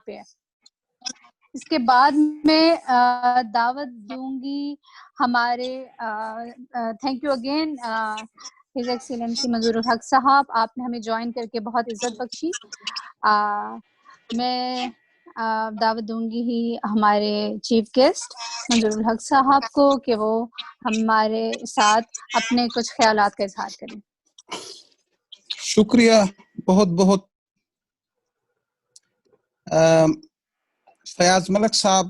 پہ ہے. اس کے بعد میں دعوت دوں گی ہمارے thank you again his excellency Manzoor ul Haq صاحب، آپ نے ہمیں جوائن کر کے بہت عزت بخشی. میں دعوت دوں گی ہی ہمارے چیف گیسٹ منظور الحق صاحب کو کہ وہ ہمارے ساتھ اپنے کچھ خیالات کا اظہار کریں. شکریہ بہت بہت. فیاض ملک صاحب،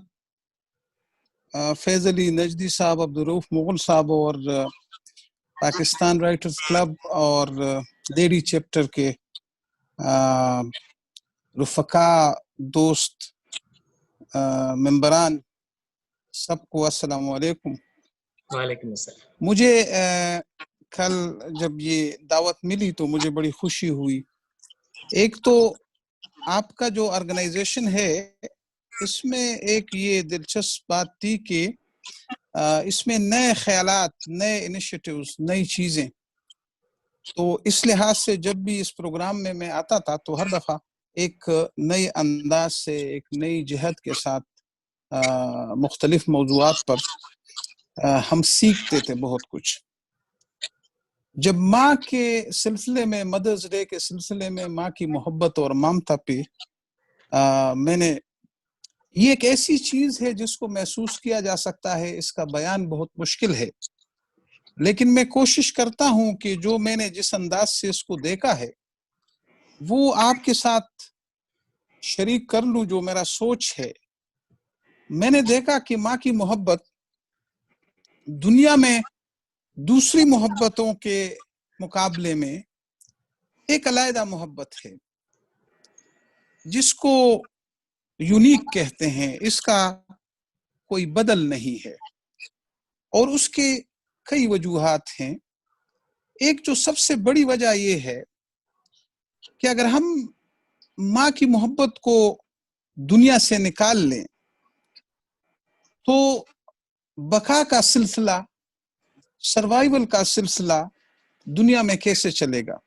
فیض علی نجدی صاحب، عبدالرؤف مغل صاحب اور پاکستان رائٹرز کلب اور دیڑی چیپٹر کے رفقا، دوست، ممبران، سب کو السلام علیکم. وعلیکم السلام. مجھے کل جب یہ دعوت ملی تو مجھے بڑی خوشی ہوئی. ایک تو آپ کا جو آرگنائزیشن ہے اس میں ایک یہ دلچسپ بات تھی کہ اس میں نئے خیالات، نئے انیشیٹیوز، نئی چیزیں. تو اس لحاظ سے جب بھی اس پروگرام میں میں آتا تھا تو ہر دفعہ ایک نئے انداز سے، ایک نئی جہت کے ساتھ مختلف موضوعات پر ہم سیکھتے تھے بہت کچھ. جب ماں کے سلسلے میں، مدرز ڈے کے سلسلے میں ماں کی محبت اور ممتا پہ میں نے، یہ ایک ایسی چیز ہے جس کو محسوس کیا جا سکتا ہے، اس کا بیان بہت مشکل ہے، لیکن میں کوشش کرتا ہوں کہ جو میں نے جس انداز سے اس کو دیکھا ہے وہ آپ کے ساتھ شریک کر لوں. جو میرا سوچ ہے، میں نے دیکھا کہ ماں کی محبت دنیا میں دوسری محبتوں کے مقابلے میں ایک علیحدہ محبت ہے جس کو یونیک کہتے ہیں. اس کا کوئی بدل نہیں ہے اور اس کے کئی وجوہات ہیں. ایک جو سب سے بڑی وجہ یہ ہے کہ اگر ہم ماں کی محبت کو دنیا سے نکال لیں تو بقا کا سلسلہ، سروائیول کا سلسلہ دنیا میں کیسے چلے گا؟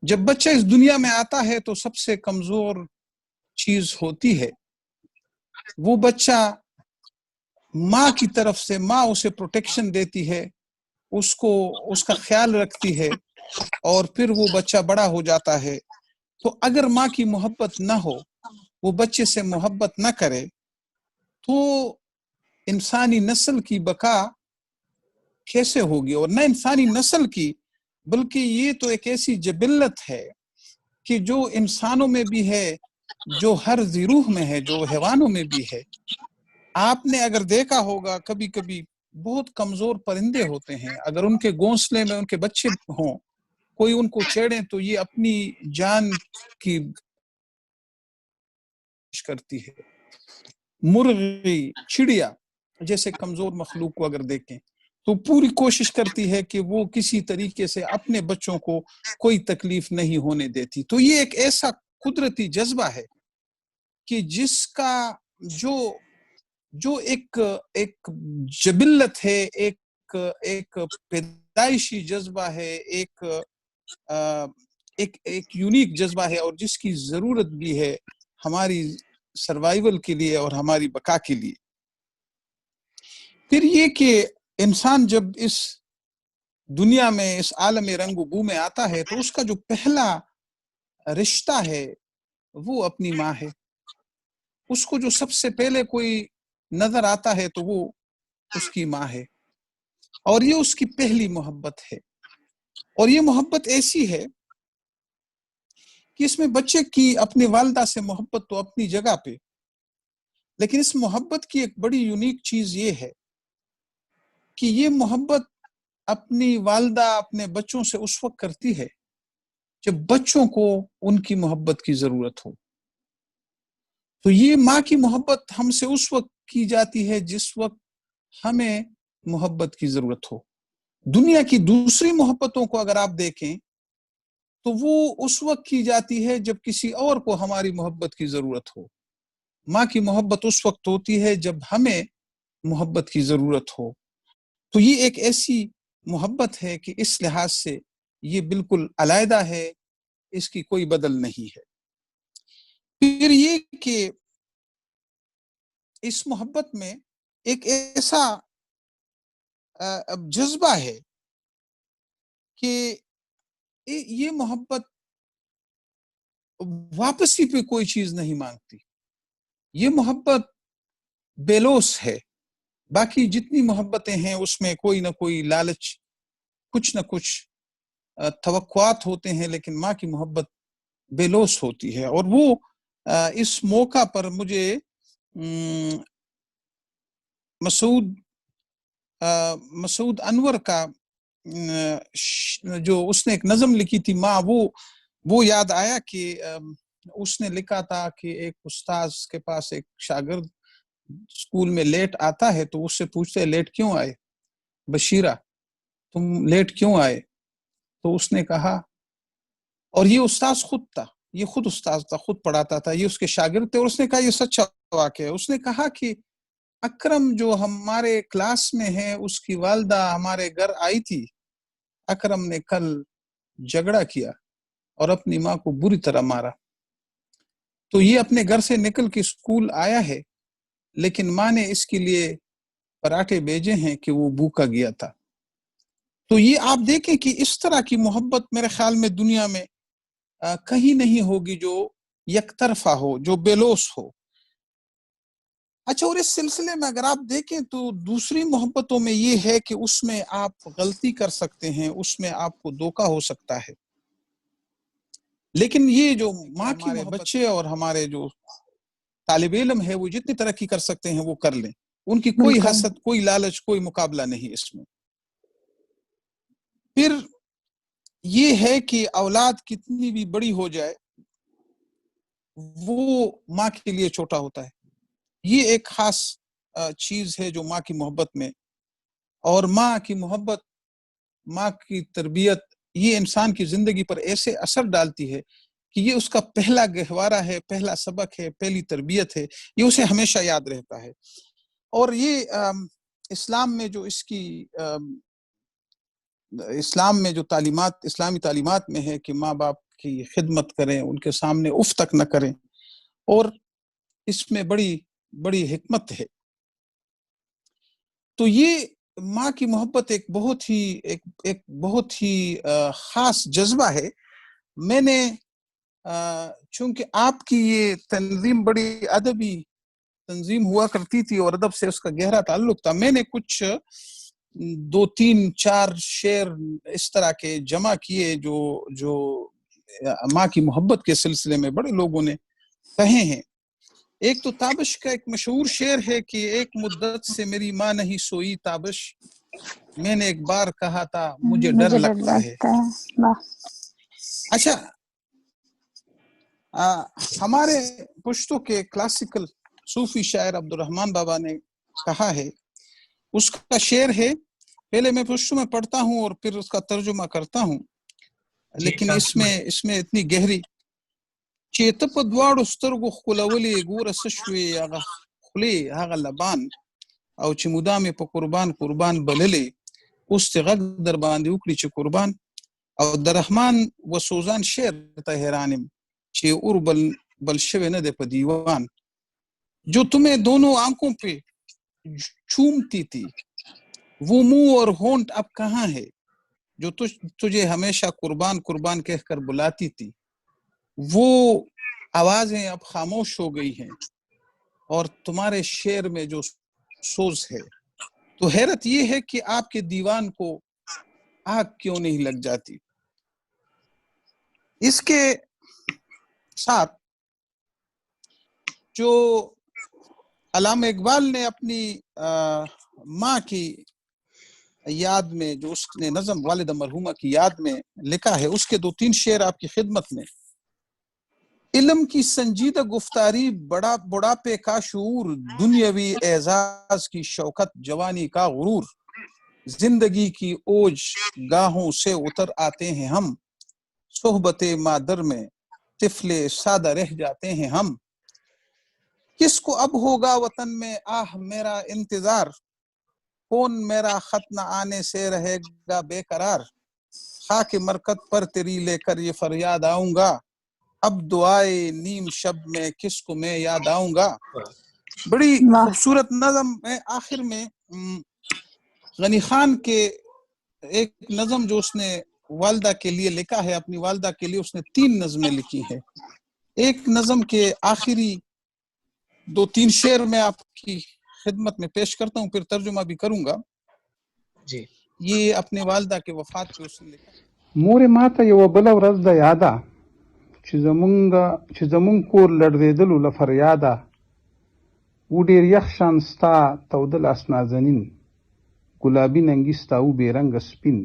جب بچہ اس دنیا میں آتا ہے تو سب سے کمزور چیز ہوتی ہے، وہ بچہ ماں کی طرف سے، ماں اسے پروٹیکشن دیتی ہے، اس کا خیال رکھتی ہے، اور پھر وہ بچہ بڑا ہو جاتا ہے. تو اگر ماں کی محبت نہ ہو، وہ بچے سے محبت نہ کرے، تو انسانی نسل کی بقا کیسے ہوگی؟ اور نہ انسانی نسل کی، بلکہ یہ تو ایک ایسی جبلت ہے کہ جو انسانوں میں بھی ہے، جو ہر ذی روح میں ہے، جو حیوانوں میں بھی ہے. آپ نے اگر دیکھا ہوگا کبھی کبھی بہت کمزور پرندے ہوتے ہیں، اگر ان کے گھونسلے میں ان کے بچے ہوں، کوئی ان کو چھیڑے تو یہ اپنی جان کی کرتی ہے. مرغی، چڑیا جیسے کمزور مخلوق کو اگر دیکھیں تو پوری کوشش کرتی ہے کہ وہ کسی طریقے سے اپنے بچوں کو کوئی تکلیف نہیں ہونے دیتی. تو یہ ایک ایسا قدرتی جذبہ ہے کہ جس کا جو ایک جبلت ہے، ایک پیدائشی جذبہ ہے، ایک یونیک جذبہ ہے، اور جس کی ضرورت بھی ہے ہماری سروائیول کے لیے اور ہماری بقا کے لیے. پھر یہ کہ انسان جب اس دنیا میں، اس عالم رنگ و بو میں آتا ہے تو اس کا جو پہلا رشتہ ہے وہ اپنی ماں ہے. اس کو جو سب سے پہلے کوئی نظر آتا ہے تو وہ اس کی ماں ہے، اور یہ اس کی پہلی محبت ہے. اور یہ محبت ایسی ہے کہ اس میں بچے کی اپنی والدہ سے محبت تو اپنی جگہ پہ، لیکن اس محبت کی ایک بڑی یونیک چیز یہ ہے کہ یہ محبت اپنی والدہ اپنے بچوں سے اس وقت کرتی ہے جب بچوں کو ان کی محبت کی ضرورت ہو. تو یہ ماں کی محبت ہم سے اس وقت کی جاتی ہے جس وقت ہمیں محبت کی ضرورت ہو. دنیا کی دوسری محبتوں کو اگر آپ دیکھیں تو وہ اس وقت کی جاتی ہے جب کسی اور کو ہماری محبت کی ضرورت ہو. ماں کی محبت اس وقت ہوتی ہے جب ہمیں محبت کی ضرورت ہو. تو یہ ایک ایسی محبت ہے کہ اس لحاظ سے یہ بالکل علیحدہ ہے، اس کی کوئی بدل نہیں ہے. پھر یہ کہ اس محبت میں ایک ایسا جذبہ ہے کہ یہ محبت واپسی پہ کوئی چیز نہیں مانگتی، یہ محبت بے لوث ہے۔ باقی جتنی محبتیں ہیں اس میں کوئی نہ کوئی لالچ، کچھ نہ کچھ توقعات ہوتے ہیں، لیکن ماں کی محبت بے لوث ہوتی ہے۔ اور وہ اس موقع پر مجھے مسعود انور کا جو اس نے ایک نظم لکھی تھی ماں، وہ یاد آیا کہ اس نے لکھا تھا کہ ایک استاذ کے پاس ایک شاگرد اسکول میں لیٹ آتا ہے تو اس سے پوچھتے لیٹ کیوں آئے بشیرہ، تم لیٹ کیوں آئے؟ تو اس نے کہا، اور یہ استاذ خود تھا، یہ خود استاذ تھا، خود پڑھاتا تھا، یہ اس کے شاگرد تھے، اور اس نے کہا یہ سچا واقعہ ہے۔ اس نے کہا کہ اکرم جو ہمارے کلاس میں ہے اس کی والدہ ہمارے گھر آئی تھی، اکرم نے کل جھگڑا کیا اور اپنی ماں کو بری طرح مارا، تو یہ اپنے گھر سے نکل کے اسکول آیا ہے، لیکن ماں نے اس کے لیے پراٹھے بھیجے ہیں کہ وہ بھوکا گیا تھا۔ تو یہ آپ دیکھیں کہ اس طرح کی محبت میرے خیال میں دنیا میں کہیں نہیں ہوگی جو یک طرفہ ہو، جو بے لوث ہو۔ اچھا، اور اس سلسلے میں اگر آپ دیکھیں تو دوسری محبتوں میں یہ ہے کہ اس میں آپ غلطی کر سکتے ہیں، اس میں آپ کو دھوکا ہو سکتا ہے، لیکن یہ جو ماں کی ہمارے بچے اور ہمارے جو طالب علم ہے وہ جتنی ترقی کر سکتے ہیں وہ کر لیں، ان کی کوئی حسد، کوئی لالچ، کوئی مقابلہ نہیں اس میں۔ پھر یہ ہے کہ اولاد کتنی بھی بڑی ہو جائے وہ ماں کے لیے چھوٹا ہوتا ہے، یہ ایک خاص چیز ہے جو ماں کی محبت میں، اور ماں کی محبت، ماں کی تربیت یہ انسان کی زندگی پر ایسے اثر ڈالتی ہے کہ یہ اس کا پہلا گہوارہ ہے، پہلا سبق ہے، پہلی تربیت ہے، یہ اسے ہمیشہ یاد رہتا ہے۔ اور یہ اسلام میں جو اس کی اسلام میں جو تعلیمات، اسلامی تعلیمات میں ہے کہ ماں باپ کی خدمت کریں، ان کے سامنے اف تک نہ کریں، اور اس میں بڑی بڑی حکمت ہے۔ تو یہ ماں کی محبت ایک بہت ہی خاص جذبہ ہے۔ میں نے چونکہ آپ کی یہ تنظیم بڑی ادبی تنظیم ہوا کرتی تھی اور ادب سے اس کا گہرا تعلق تھا، میں نے کچھ 2-3-4 شعر اس طرح کے جمع کیے جو ماں کی محبت کے سلسلے میں بڑے لوگوں نے کہے ہیں۔ ایک تو تابش کا ایک مشہور شعر ہے کہ ایک مدت سے میری ماں نہیں سوئی تابش، میں نے ایک بار کہا تھا مجھے ڈر لگتا ہے۔ اچھا، ہمارے پشتو کے کلاسیکل صوفی شاعر عبدالرحمن بابا نے کہا ہے، اس کا شعر ہے، پہلے میں پشتو میں پڑھتا ہوں اور پھر اس کا ترجمہ کرتا ہوں، لیکن اس میں اتنی گہری چې ته په دواړو سترګو ښکلولې ګوره څه شوې هغه خولې هغه لبان، او چې مدام په قربان قربان بللې اوس چې غږ در باندې وکړي چې قربان. او د رحمان و سوزان شعر ته حیران یم چې اور بل شوی نه دی په دیوان. جو تمہیں دونوں آنکھوں پہ چومتی تھی وہ منہ اور ہونٹ اب کہاں ہے، جو تجھے ہمیشہ قربان قربان کہہ کر بلاتی تھی وہ آوازیں اب خاموش ہو گئی ہیں اور تمہارے شعر میں جو سوز ہے. تو حیرت یہ ہے کہ آپ کے دیوان کو آگ کیوں نہیں لگ جاتی. اس کے ساتھ جو علامہ اقبال نے اپنی ماں کی یاد میں جو اس نے نظم والدہ مرحومہ کی یاد میں لکھا ہے، اس کے 2-3 شعر آپ کی خدمت میں. علم کی سنجیدہ گفتاری، بڑھاپے کا شعور، دنیاوی اعزاز کی شوکت، جوانی کا غرور، زندگی کی اوج گاہوں سے اتر آتے ہیں ہم، صحبت مادر میں طفل سادہ رہ جاتے ہیں ہم. کس کو اب ہوگا وطن میں آہ میرا انتظار، کون میرا خط نہ آنے سے رہے گا بے قرار. خاک مرکت پر تیری لے کر یہ فریاد آؤں گا، اب دعائے نیم شب میں کس کو میں یاد آؤں گا. بڑی خوبصورت نظم ہے. آخر میں غنی خان کے ایک نظم جو اس نے والدہ کے لیے لکھا ہے، اپنی والدہ کے لیے اس نے 3 نظمیں لکھی ہیں. ایک نظم کے آخری 2-3 شعر میں آپ کی خدمت میں پیش کرتا ہوں، پھر ترجمہ بھی کروں گا. جی. یہ اپنے والدہ کے وفات پہ اس نے لکھا. مورې ماته یوه بله ورځ د یاده چې زمونږ کور لړزېدلو له فریاده و ډېر یخ شان ستا توده لاس نازنین ګلابي ننګي ستا و بې رنګه سپین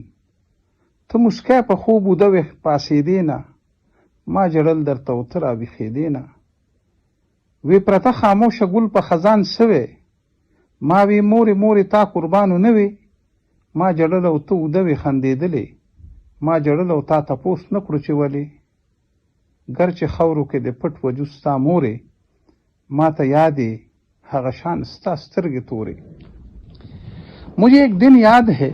ته موسکا په خوب اوده وې پاڅېدې نه ما ژړل درته و ته راویښېدې نه وې پرته خاموشه ګل په خزان سوې ما وې مورې مورې تا قربانو نه وې ما ژړل او ته اوده وې خندېدلې ما ژړل او تا تپوس نه کړو چې ولې ګرچې خاورو کې د پټ وجود ستا مورې ما ته یادې هغه شان ستا سترګې تورې. مجھے ایک دن یاد ہے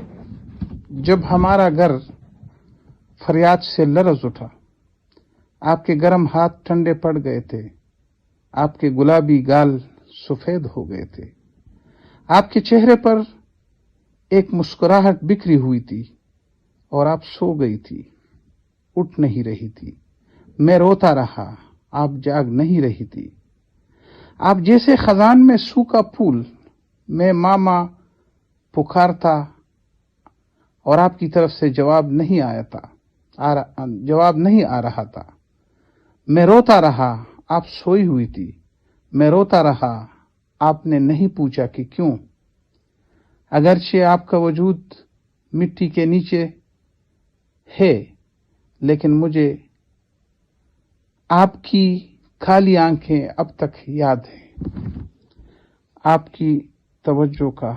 جب ہمارا گھر فریاد سے لرز اٹھا. آپ کے گرم ہاتھ ٹھنڈے پڑ گئے تھے، آپ کے گلابی گال سفید ہو گئے تھے، آپ کے چہرے پر ایک مسکراہٹ بکھری ہوئی تھی اور آپ سو گئی تھی، اٹھ نہیں رہی تھی. میں روتا رہا، آپ جاگ نہیں رہی تھی. آپ جیسے خزان میں سوکھا پھول، میں ماما پکارتا اور آپ کی طرف سے جواب نہیں آ رہا تھا. میں روتا رہا، آپ سوئی ہوئی تھی. میں روتا رہا، آپ نے نہیں پوچھا کہ کیوں. اگرچہ آپ کا وجود مٹی کے نیچے ہے لیکن مجھے آپ کی خالی آنکھیں اب تک یاد ہیں. آپ کی توجہ کا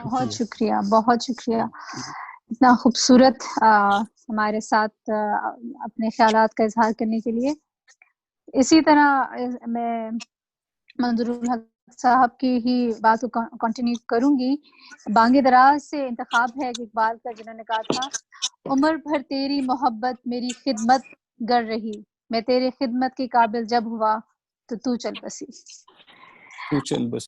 بہت شکریہ، بہت شکریہ اتنا خوبصورت ہمارے ساتھ اپنے خیالات کا اظہار کرنے کے لیے. اسی طرح میں منظور الحق صاحب کی ہی بات کو کنٹینیو کروں گی. بانگ دراز سے انتخاب ہے اقبال کا، جنہوں نے کہا تھا عمر بھر تیری محبت میری خدمت گر رہی، میں تیرے خدمت کے قابل جب ہوا تو چل بسی. تو چل بس.